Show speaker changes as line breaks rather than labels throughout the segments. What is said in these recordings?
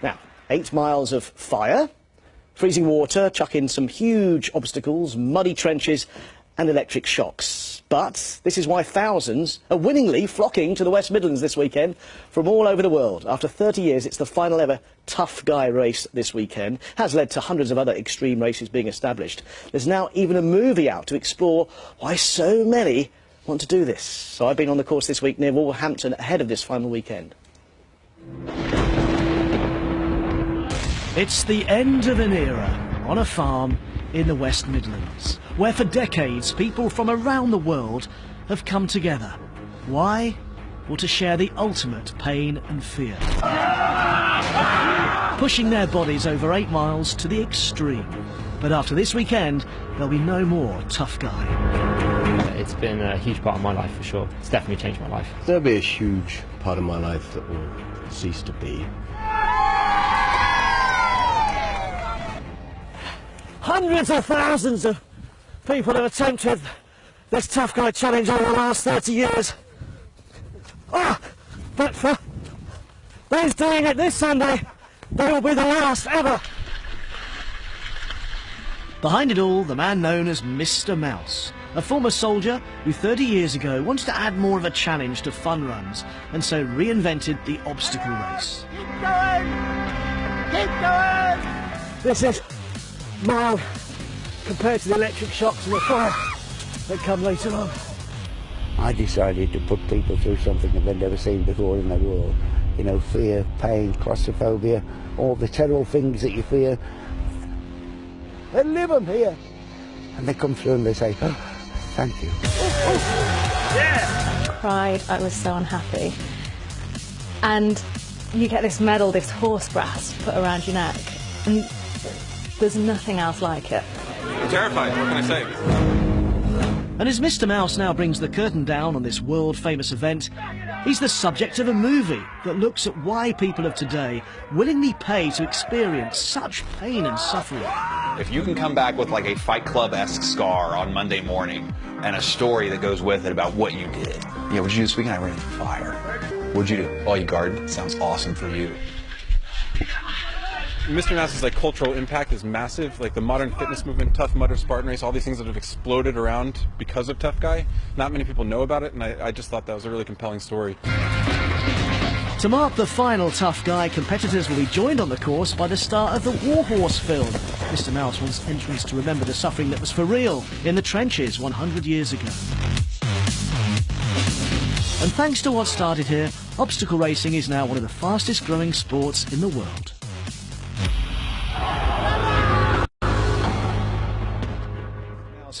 Now, 8 miles of fire, freezing water, chuck in some huge obstacles, muddy trenches and electric shocks. But this is why thousands are willingly flocking to the West Midlands this weekend from all over the world. After 30 years, it's the final ever ToughGuy race this weekend. Has led to hundreds of other extreme races being established. There's now even a movie out to explore why so many want to do this. So I've been on the course this week near Wolverhampton ahead of this final weekend.
It's the end of an era on a farm in the West Midlands, where for decades people from around the world have come together. Why? Well, to share the ultimate pain and fear. Pushing their bodies over 8 miles to the extreme. But after this weekend, there'll be no more ToughGuy.
It's been a huge part of my life for sure. It's definitely changed my life.
There'll be a huge part of my life that will cease to be.
Hundreds of thousands of people have attempted this ToughGuy challenge over the last 30 years. Oh, but for those doing it this Sunday, they will be the last ever.
Behind it all, the man known as Mr. Mouse, a former soldier who 30 years ago wanted to add more of a challenge to fun runs and so reinvented the obstacle race.
Keep going! Keep going! This is mild compared to the electric shocks and the fire that come later on.
I decided to put people through something that they'd never seen before in their world. You know, fear, pain, claustrophobia, all the terrible things that you fear. They live them here. And they come through and they say, oh, thank you.
Yeah!
I cried, I was so unhappy. And you get this medal, this horse brass put around your neck. And there's nothing else like it.
I'm terrified, what can I say?
And as Mr. Mouse now brings the curtain down on this world-famous event, he's the subject of a movie that looks at why people of today willingly pay to experience such pain and suffering.
If you can come back with like a Fight Club-esque scar on Monday morning and a story that goes with it about what you did. Yeah, what'd you do this weekend? I ran into fire. What'd you do? Oh, you gardened? Sounds awesome for you.
Mr. Mouse's like cultural impact is massive. Like the modern fitness movement, Tough Mudder, Spartan Race, all these things that have exploded around because of ToughGuy. Not many people know about it, and I just thought that was a really compelling story.
To mark the final ToughGuy, competitors will be joined on the course by the star of the Warhorse film. Mr. Mouse wants entrants to remember the suffering that was for real in the trenches 100 years ago. And thanks to what started here, obstacle racing is now one of the fastest growing sports in the world.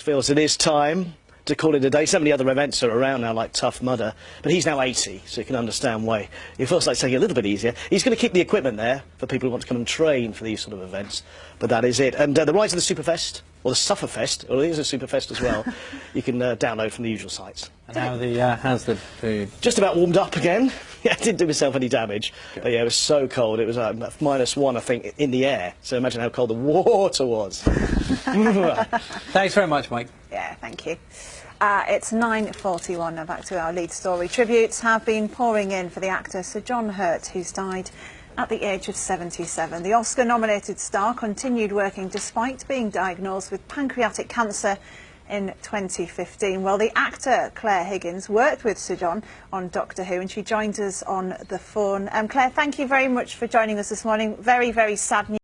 Feels it is time to call it a day. So many other events are around now, like Tough Mudder, but he's now 80, so you can understand why it feels like taking it a little bit easier. He's going to keep the equipment there for people who want to come and train for these sort of events, but that is it. And the rise of the Superfest, or the Sufferfest, or it is a Superfest as well, you can download from the usual sites.
And how's the food?
Just about warmed up again. Yeah, I didn't do myself any damage. But yeah, it was so cold. It was -1, I think, in the air. So imagine how cold the water was.
Thanks very much, Mike.
Yeah, thank you. It's 9:41 now, back to our lead story. Tributes have been pouring in for the actor Sir John Hurt, who's died at the age of 77. The Oscar-nominated star continued working despite being diagnosed with pancreatic cancer in 2015. Well, the actor Claire Higgins worked with Sir John on Doctor Who, and she joins us on the phone. Claire, thank you very much for joining us this morning. Very, very sad news.